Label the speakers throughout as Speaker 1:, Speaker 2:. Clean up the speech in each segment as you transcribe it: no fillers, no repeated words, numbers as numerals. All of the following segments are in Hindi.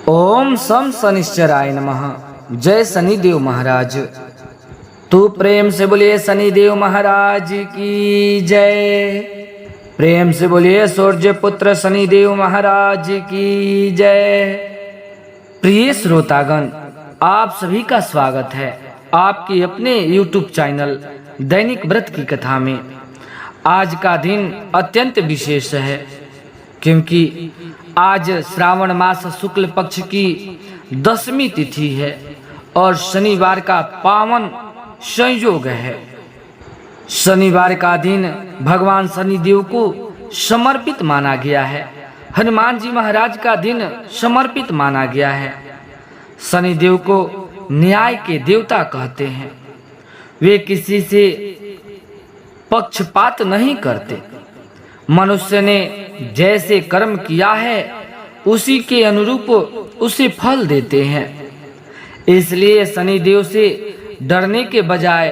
Speaker 1: ओम सम शनिश्चराय नमः। जय शनिदेव महाराज। तू प्रेम से बोलिए शनिदेव महाराज की जय। प्रेम से बोलिए सूर्य पुत्र शनिदेव महाराज की जय। प्रिय श्रोतागण, आप सभी का स्वागत है आपके अपने YouTube चैनल दैनिक व्रत की कथा में। आज का दिन अत्यंत विशेष है क्योंकि आज श्रावण मास शुक्ल पक्ष की 10वीं तिथि है और शनिवार का पावन संयोग है। शनिवार का दिन भगवान शनिदेव को समर्पित माना गया है। हनुमान जी महाराज का दिन समर्पित माना गया है। शनिदेव को न्याय के देवता कहते हैं। वे किसी से पक्षपात नहीं करते। मनुष्य ने जैसे कर्म किया है उसी के अनुरूप उसे फल देते हैं। इसलिए शनिदेव से डरने के बजाय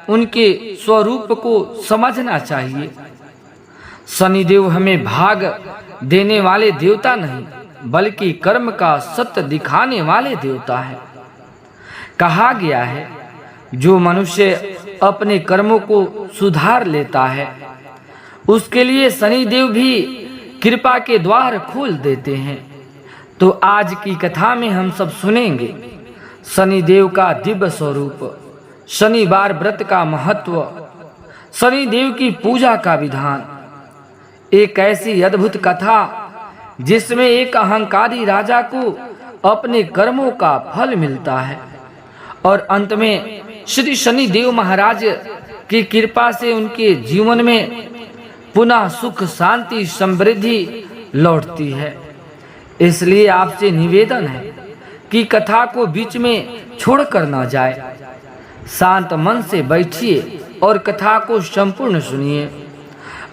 Speaker 1: उनके स्वरूप को समझना चाहिए। शनिदेव हमें भाग देने वाले देवता नहीं बल्कि कर्म का सत्य दिखाने वाले देवता है। कहा गया है, जो मनुष्य अपने कर्मों को सुधार लेता है उसके लिए शनिदेव भी कृपा के द्वार खोल देते हैं। तो आज की कथा में हम सब सुनेंगे शनिदेव का दिव्य स्वरूप, शनिवार व्रत का महत्व, शनिदेव की पूजा का विधान। एक ऐसी अद्भुत कथा जिसमें एक अहंकारी राजा को अपने कर्मों का फल मिलता है और अंत में श्री शनिदेव महाराज की कृपा से उनके जीवन में पुनः सुख शांति समृद्धि लौटती है। इसलिए आपसे निवेदन है कि कथा को बीच में छोड़कर न जाए। शांत मन से बैठिए और कथा को संपूर्ण सुनिए।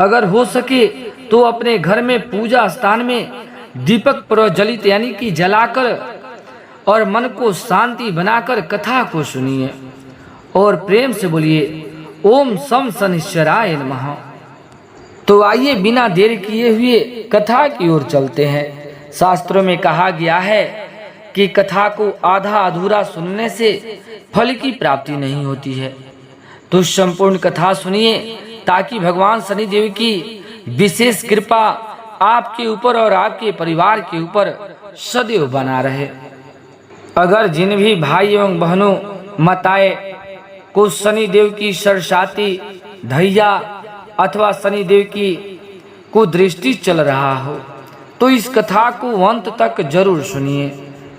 Speaker 1: अगर हो सके तो अपने घर में पूजा स्थान में दीपक प्रज्वलित यानी कि जलाकर और मन को शांति बनाकर कथा को सुनिए और प्रेम से बोलिए ओम सम शनिश्चराय नमः। तो आइए बिना देर किए हुए कथा की ओर चलते हैं। शास्त्रों में कहा गया है कि कथा को आधा अधूरा सुनने से फल की प्राप्ति नहीं होती है। तो संपूर्ण कथा सुनिए ताकि भगवान शनिदेव की विशेष कृपा आपके ऊपर और आपके परिवार के ऊपर सदैव बना रहे। अगर जिन भी भाई एवं बहनों माताएं को शनिदेव की सरसाती धैया अथवा शनिदेव की कुदृष्टि चल रहा हो तो इस कथा को अंत तक जरूर सुनिए,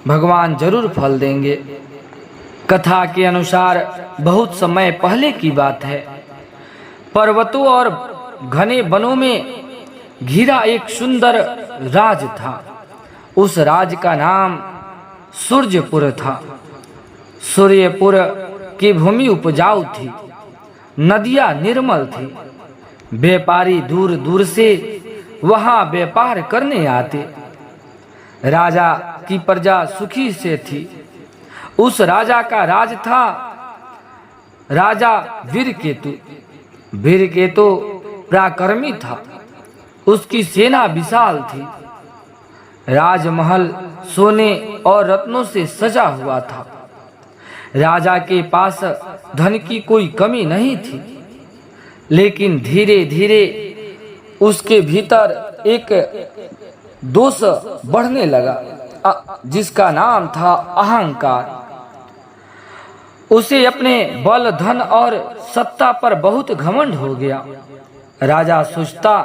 Speaker 1: भगवान जरूर फल देंगे। कथा के अनुसार बहुत समय पहले की बात है। पर्वतों और घने वनों में घिरा एक सुंदर राज था। उस राज का नाम सूर्यपुर था। सूर्यपुर की भूमि उपजाऊ थी, नदियां निर्मल थी। व्यापारी दूर दूर से वहां व्यापार करने आते। राजा की प्रजा सुखी से थी। उस राजा का राज था राजा वीरकेतु। वीरकेतु पराक्रमी था। उसकी सेना विशाल थी। राजमहल सोने और रत्नों से सजा हुआ था। राजा के पास धन की कोई कमी नहीं थी, लेकिन धीरे धीरे उसके भीतर एक दोष बढ़ने लगा जिसका नाम था अहंकार। उसे अपने बल धन और सत्ता पर बहुत घमंड हो गया। राजा सोचता,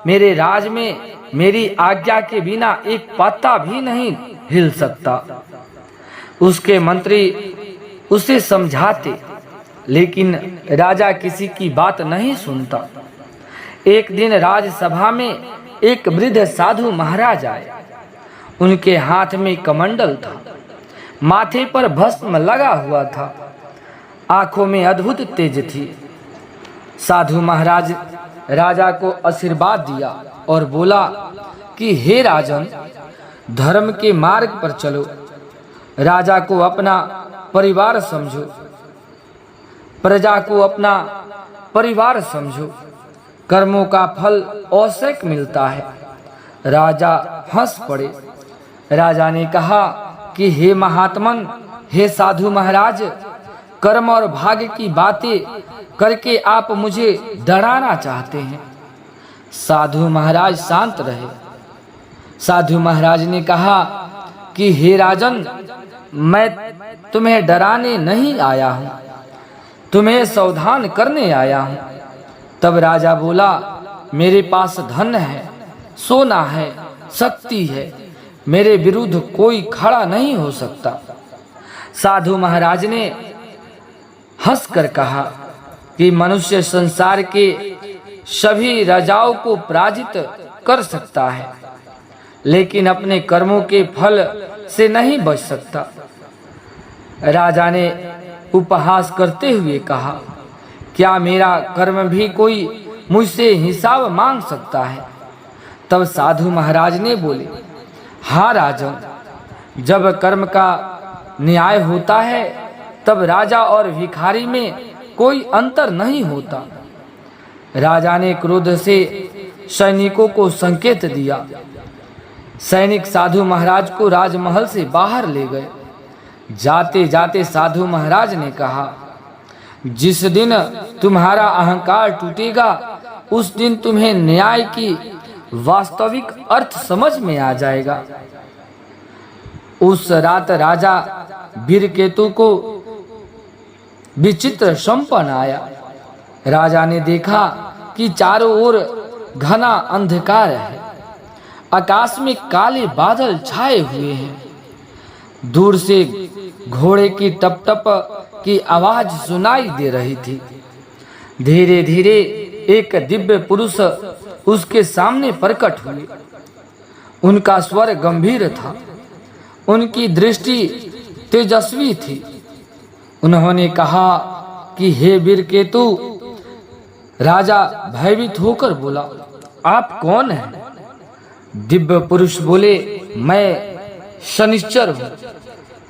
Speaker 1: मेरे राज में मेरी आज्ञा के बिना एक पत्ता भी नहीं हिल सकता। उसके मंत्री उसे समझाते लेकिन राजा किसी की बात नहीं सुनता। एक दिन राजसभा में एक वृद्ध साधु महाराज आए। उनके हाथ में कमंडल था, माथे पर भस्म लगा हुआ था, आंखों में अद्भुत तेज थी। साधु महाराज राजा को आशीर्वाद दिया और बोला कि हे राजन, धर्म के मार्ग पर चलो। राजा को अपना परिवार समझो, प्रजा को अपना परिवार समझो। कर्मों का फल अवश्य मिलता है। राजा हंस पड़े। राजा ने कहा कि हे महात्मन, हे साधु महाराज, कर्म और भाग्य की बातें करके आप मुझे डराना चाहते हैं। साधु महाराज शांत रहे। साधु महाराज ने कहा कि हे राजन, मैं तुम्हें डराने नहीं आया हूँ, तुम्हें सावधान करने आया हूँ। तब राजा बोला, मेरे पास धन है, सोना है, शक्ति है, मेरे विरुद्ध कोई खड़ा नहीं हो सकता। साधु महाराज ने हंसकर कहा कि मनुष्य संसार के सभी राजाओं को पराजित कर सकता है, लेकिन अपने कर्मों के फल से नहीं बच सकता। राजा ने उपहास करते हुए कहा, क्या मेरा कर्म भी कोई मुझसे हिसाब मांग सकता है? तब साधु महाराज ने बोले, हाँ राजन, जब कर्म का न्याय होता है तब राजा और भिखारी में कोई अंतर नहीं होता। राजा ने क्रोध से सैनिकों को संकेत दिया। सैनिक साधु महाराज को राजमहल से बाहर ले गए। जाते जाते साधु महाराज ने कहा, जिस दिन तुम्हारा अहंकार टूटेगा उस दिन तुम्हें न्याय की वास्तविक अर्थ समझ में आ जाएगा। उस रात राजा वीरकेतु को विचित्र संपन्न आया। राजा ने देखा कि चारों ओर घना अंधकार है, आकाश में काले बादल छाए हुए हैं। दूर से घोड़े की टप टप की आवाज सुनाई दे रही थी। धीरे धीरे एक दिव्य पुरुष उसके सामने प्रकट हुए। उनका स्वर गंभीर था, उनकी दृष्टि तेजस्वी थी। उन्होंने कहा कि हे वीरकेतु। राजा भयभीत होकर बोला, आप कौन हैं? दिव्य पुरुष बोले, मैं शनिश्चर हूँ।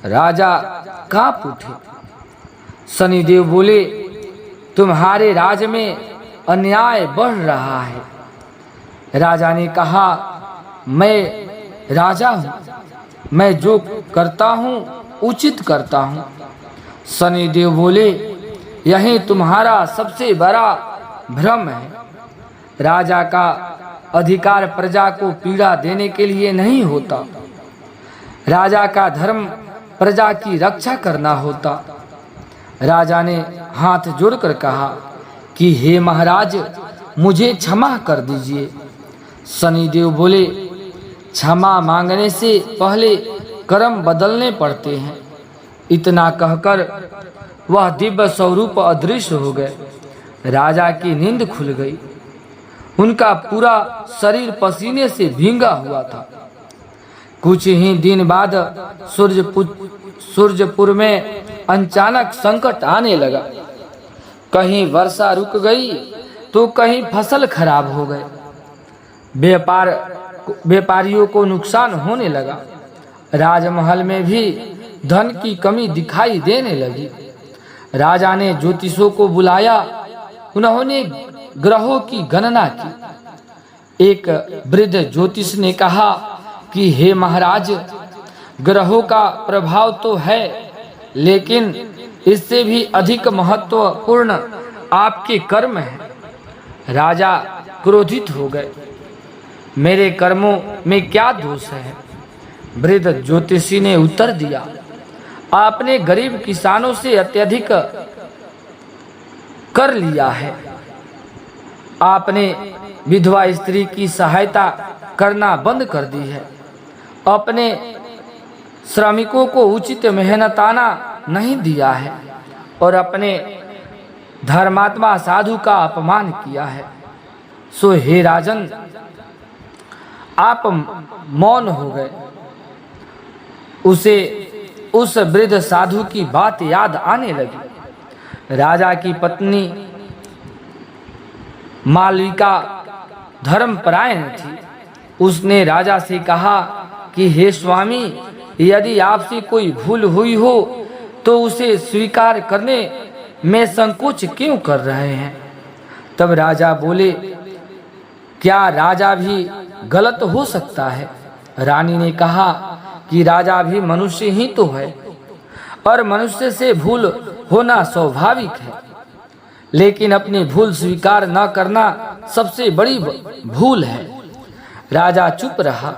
Speaker 1: राजा कांप उठे। शनिदेव बोले, तुम्हारे राज में अन्याय बढ़ रहा है। राजा ने कहा, मैं राजा हूँ, मैं जो करता हूँ उचित करता हूँ। शनिदेव बोले, यही तुम्हारा सबसे बड़ा भ्रम है। राजा का अधिकार प्रजा को पीड़ा देने के लिए नहीं होता। राजा का धर्म प्रजा की रक्षा करना होता। राजा ने हाथ जोड़कर कहा कि हे महाराज, मुझे क्षमा कर दीजिए। शनिदेव बोले, क्षमा मांगने से पहले कर्म बदलने पड़ते हैं। इतना कहकर वह दिव्य स्वरूप अदृश्य हो गए। राजा की नींद खुल गई। उनका पूरा शरीर पसीने से भींगा हुआ था। कुछ ही दिन बाद सूरजपुर में अचानक संकट आने लगा। कहीं वर्षा रुक गई तो कहीं फसल खराब हो गए। व्यापारियों को नुकसान होने लगा। राजमहल में भी धन की कमी दिखाई देने लगी। राजा ने ज्योतिषों को बुलाया। उन्होंने ग्रहों की गणना की। एक वृद्ध ज्योतिष ने कहा कि हे महाराज, ग्रहों का प्रभाव तो है, लेकिन इससे भी अधिक महत्वपूर्ण आपके कर्म हैं। राजा क्रोधित हो गए। मेरे कर्मों में क्या दोष है? वृद्ध ज्योतिषी ने उत्तर दिया, आपने गरीब किसानों से अत्यधिक कर लिया है। आपने विधवा स्त्री की सहायता करना बंद कर दी है। अपने श्रमिकों को उचित मेहनताना नहीं दिया है और अपने धर्मात्मा साधु का अपमान किया है। सो हे राजन, आप मौन हो गए। उसे उस वृद्ध साधु की बात याद आने लगी। राजा की पत्नी मालविका धर्मपरायण थी। उसने राजा से कहा कि हे स्वामी, यदि आपसे कोई भूल हुई हो तो उसे स्वीकार करने में संकोच क्यों कर रहे हैं? तब राजा बोले, क्या राजा भी गलत हो सकता है? रानी ने कहा कि राजा भी मनुष्य ही तो है और मनुष्य से भूल होना स्वाभाविक है, लेकिन अपनी भूल स्वीकार न करना सबसे बड़ी भूल है। राजा चुप रहा।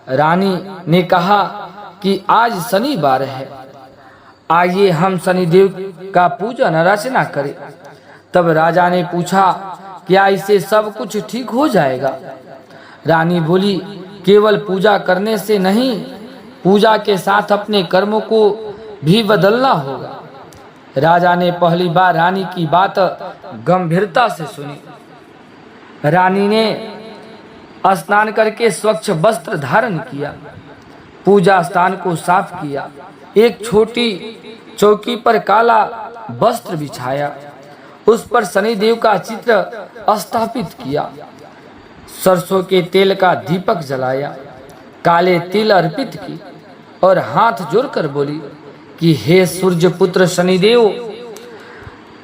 Speaker 1: रानी ने कहा कि आज शनिवार है, आइए हम शनिदेव का पूजन अर्चना करें। तब राजा ने पूछा, क्या इससे सब कुछ ठीक हो जाएगा? रानी बोली, केवल पूजा करने से नहीं, पूजा के साथ अपने कर्मों को भी बदलना होगा। राजा ने पहली बार रानी की बात गंभीरता से सुनी। रानी ने स्नान करके स्वच्छ वस्त्र धारण किया, पूजा स्थान को साफ किया, एक छोटी चौकी पर काला वस्त्र बिछाया, उस पर शनिदेव का चित्र स्थापित किया, सरसों के तेल का दीपक जलाया, काले तिल अर्पित की और हाथ जोड़कर बोली कि हे सूर्य पुत्र शनिदेव,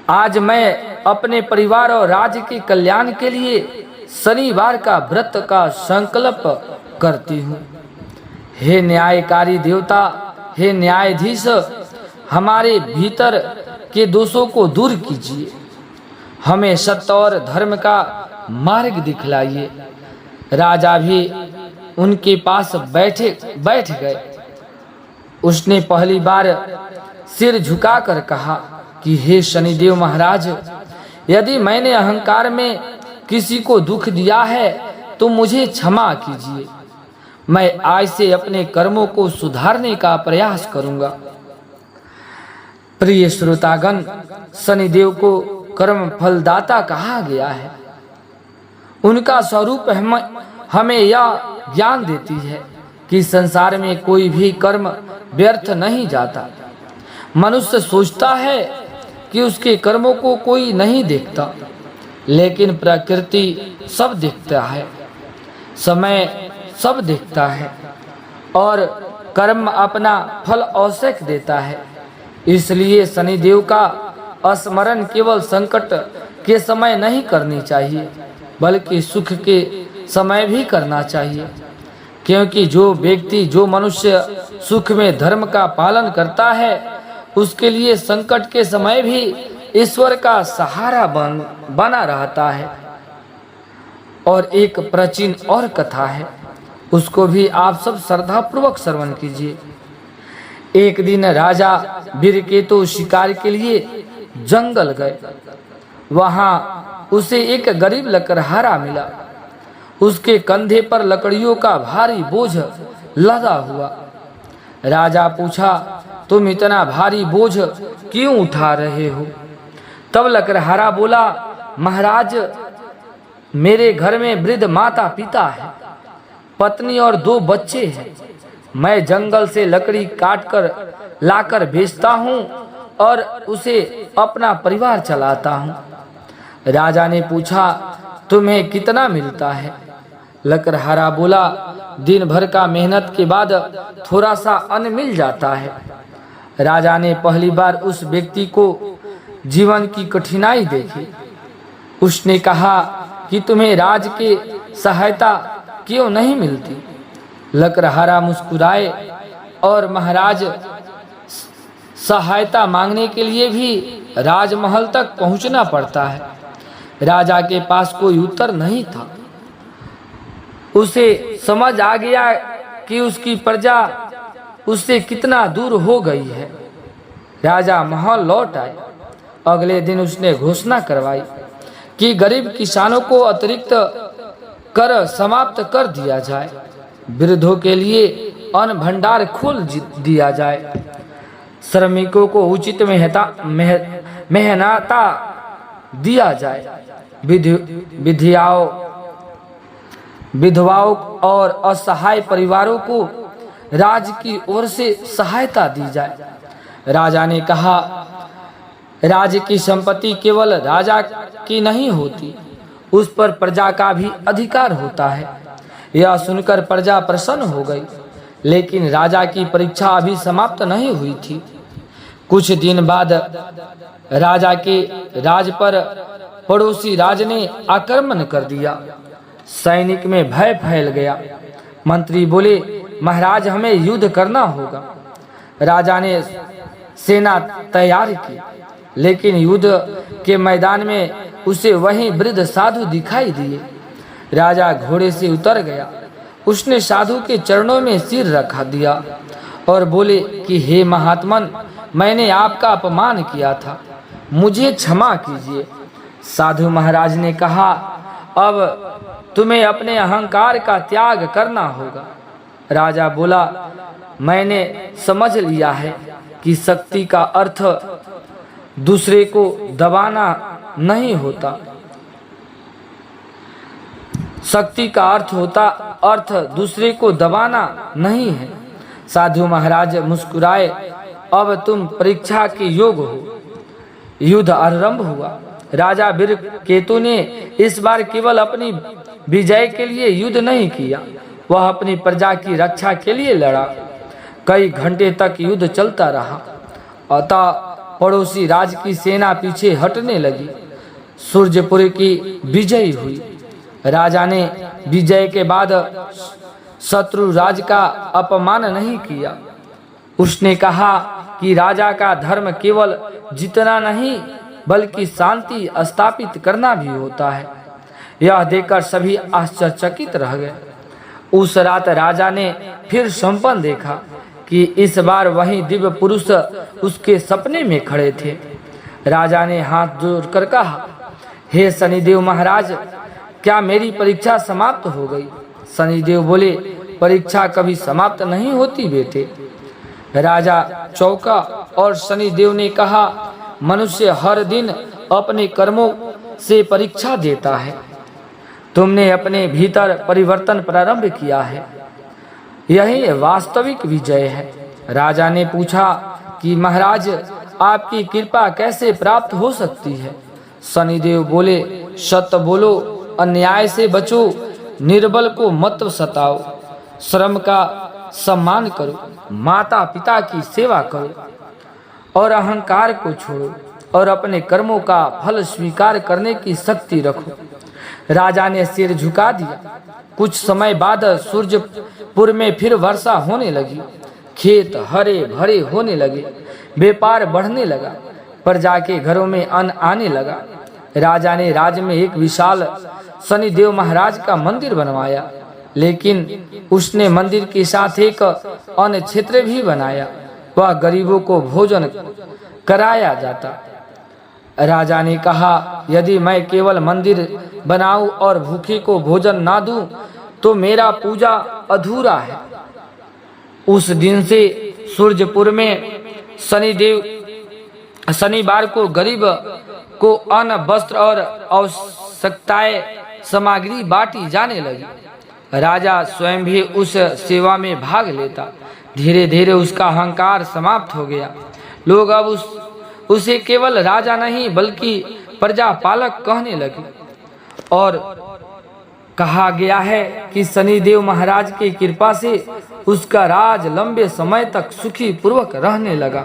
Speaker 1: आज मैं अपने परिवार और राज्य के कल्याण के लिए शनिवार का व्रत का संकल्प करती हूँ। हे न्यायकारी देवता, हे न्यायाधीश, हमारे भीतर के दोषों को दूर कीजिए, हमें सत्य और धर्म का मार्ग दिखलाइए। राजा भी उनके पास बैठ गए। उसने पहली बार सिर झुकाकर कहा कि हे शनिदेव महाराज, यदि मैंने अहंकार में किसी को दुख दिया है तो मुझे क्षमा कीजिए। मैं आज से अपने कर्मों को सुधारने का प्रयास करूंगा। प्रिय श्रोतागण, शनिदेव को कर्म फलदाता कहा गया है। उनका स्वरूप हमें यह ज्ञान देती है कि संसार में कोई भी कर्म व्यर्थ नहीं जाता। मनुष्य सोचता है कि उसके कर्मों को कोई नहीं देखता, लेकिन प्रकृति सब देखता है, समय सब देखता है और कर्म अपना फल अवश्य देता है। इसलिए शनिदेव का स्मरण केवल संकट के समय नहीं करनी चाहिए, बल्कि सुख के समय भी करना चाहिए, क्योंकि जो मनुष्य सुख में धर्म का पालन करता है, उसके लिए संकट के समय भी ईश्वर का सहारा बना रहता है। और एक प्राचीन और कथा है, उसको भी आप सब श्रद्धा पूर्वक श्रवण कीजिए। एक दिन राजा वीरकेतु शिकार के लिए जंगल गए। वहां उसे एक गरीब लकड़हारा मिला। उसके कंधे पर लकड़ियों का भारी बोझ लदा हुआ। राजा पूछा, तुम इतना भारी बोझ क्यों उठा रहे हो? तब लकड़हारा बोला, महाराज, मेरे घर में वृद्ध माता पिता है, पत्नी और 2 बच्चे हैं। मैं जंगल से लकड़ी काटकर लाकर बेचता हूँ और उसे अपना परिवार चलाता हूँ। राजा ने पूछा, तुम्हें कितना मिलता है? लकड़हारा बोला, दिन भर का मेहनत के बाद थोड़ा सा अन्न मिल जाता है। राजा ने पहली बार उस व्यक्ति को जीवन की कठिनाई देखी। उसने कहा कि तुम्हें राज के सहायता क्यों नहीं मिलती? लकड़हारा मुस्कुराए और महाराज, सहायता मांगने के लिए भी राजमहल तक पहुंचना पड़ता है। राजा के पास कोई उत्तर नहीं था। उसे समझ आ गया कि उसकी प्रजा उससे कितना दूर हो गई है। राजा महल लौट आए। अगले दिन उसने घोषणा करवाई कि गरीब किसानों को अतिरिक्त कर समाप्त कर दिया जाए, वृद्धों के लिए अन्न भंडार खोल दिया जाए, श्रमिकों को उचित मेहनता दिया जाए, विधवाओं और असहाय परिवारों को राज्य की ओर से सहायता दी जाए। राजा ने कहा, राज्य की संपत्ति केवल राजा की नहीं होती, उस पर प्रजा का भी अधिकार होता है। यह सुनकर प्रजा प्रसन्न हो गई, लेकिन राजा की परीक्षा अभी समाप्त नहीं हुई थी। कुछ दिन बाद राजा के राज पर पड़ोसी राज ने आक्रमण कर दिया। सैनिक में भय फैल गया। मंत्री बोले, महाराज हमें युद्ध करना होगा। राजा ने सेना तैयार की, लेकिन युद्ध के मैदान में उसे वहीं वृद्ध साधु दिखाई दिए। राजा घोड़े से उतर गया, उसने साधु के चरणों में सिर रखा दिया और बोले कि हे महात्मन, मैंने आपका अपमान किया था, मुझे क्षमा कीजिए। साधु महाराज ने कहा, अब तुम्हें अपने अहंकार का त्याग करना होगा। राजा बोला, मैंने समझ लिया है कि शक्ति का अर्थ दूसरे को दबाना नहीं होता, शक्ति का अर्थ दूसरे को दबाना नहीं है। साधु महाराज मुस्कुराए, अब तुम परीक्षा के योग हो। युद्ध आरंभ हुआ। राजा वीर केतु ने इस बार केवल अपनी विजय के लिए युद्ध नहीं किया, वह अपनी प्रजा की रक्षा के लिए लड़ा। कई घंटे तक युद्ध चलता रहा। अतः पड़ोसी राज की सेना पीछे हटने लगी। सूर्यपुर की विजय हुई। राजा ने विजय के बाद शत्रु राज का अपमान नहीं किया। उसने कहा कि राजा का धर्म केवल जीतना नहीं बल्कि शांति स्थापित करना भी होता है। यह देखकर सभी आश्चर्यचकित रह गए। उस रात राजा ने फिर स्वप्न देखा कि इस बार वही दिव्य पुरुष उसके सपने में खड़े थे। राजा ने हाथ जोड़कर कहा, हे शनिदेव महाराज, क्या मेरी परीक्षा समाप्त हो गई? शनिदेव बोले, परीक्षा कभी समाप्त नहीं होती बेटे। राजा चौंका और शनिदेव ने कहा, मनुष्य हर दिन अपने कर्मों से परीक्षा देता है। तुमने अपने भीतर परिवर्तन प्रारंभ किया है, यही वास्तविक विजय है। राजा ने पूछा कि महाराज, आपकी कृपा कैसे प्राप्त हो सकती है? शनिदेव बोले, सत्य बोलो, अन्याय से बचो, निर्बल को मत सताओ, श्रम का सम्मान करो, माता पिता की सेवा करो और अहंकार को छोड़ो और अपने कर्मों का फल स्वीकार करने की शक्ति रखो। राजा ने सिर झुका दिया। कुछ समय बाद सूर्यपुर में फिर वर्षा होने लगी। खेत हरे भरे होने लगे, व्यापार बढ़ने लगा, प्रजा के घरों में अन्न आने लगा। राजा ने राज्य में एक विशाल शनिदेव महाराज का मंदिर बनवाया, लेकिन उसने मंदिर के साथ एक अन्य क्षेत्र भी बनाया, वह गरीबों को भोजन कराया जाता। राजा ने कहा, यदि मैं केवल मंदिर बनाऊं और भूखे को भोजन ना दूं, तो मेरा पूजा अधूरा है। उस दिन से सूर्यपुर में शनिवार को गरीब को अन्न, वस्त्र और आवश्यकताएं सामग्री बांटी जाने लगी। राजा स्वयं भी उस सेवा में भाग लेता। धीरे धीरे उसका अहंकार समाप्त हो गया। लोग अब उसे केवल राजा नहीं बल्कि प्रजा पालक कहने लगे और कहा गया है कि शनिदेव महाराज की कृपा से उसका राज लंबे समय तक सुखी पूर्वक रहने लगा।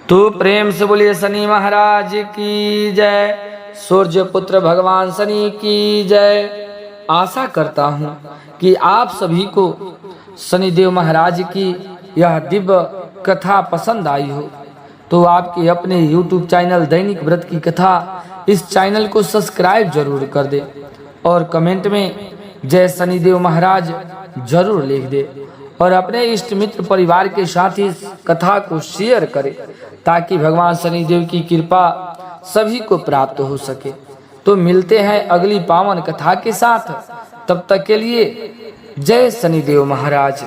Speaker 1: तो प्रेम से बोलिए शनि महाराज की जय, सूर्यपुत्र भगवान शनि की जय। आशा करता हूँ कि आप सभी को शनिदेव महाराज की यह दिव्य कथा पसंद आई हो। तो आपके अपने YouTube चैनल दैनिक व्रत की कथा इस चैनल को सब्सक्राइब जरूर कर दे और कमेंट में जय शनिदेव महाराज जरूर लिख दे और अपने इष्ट मित्र परिवार के साथ इस कथा को शेयर करें ताकि भगवान शनिदेव की कृपा सभी को प्राप्त हो सके। तो मिलते हैं अगली पावन कथा के साथ, तब तक के लिए जय शनिदेव महाराज।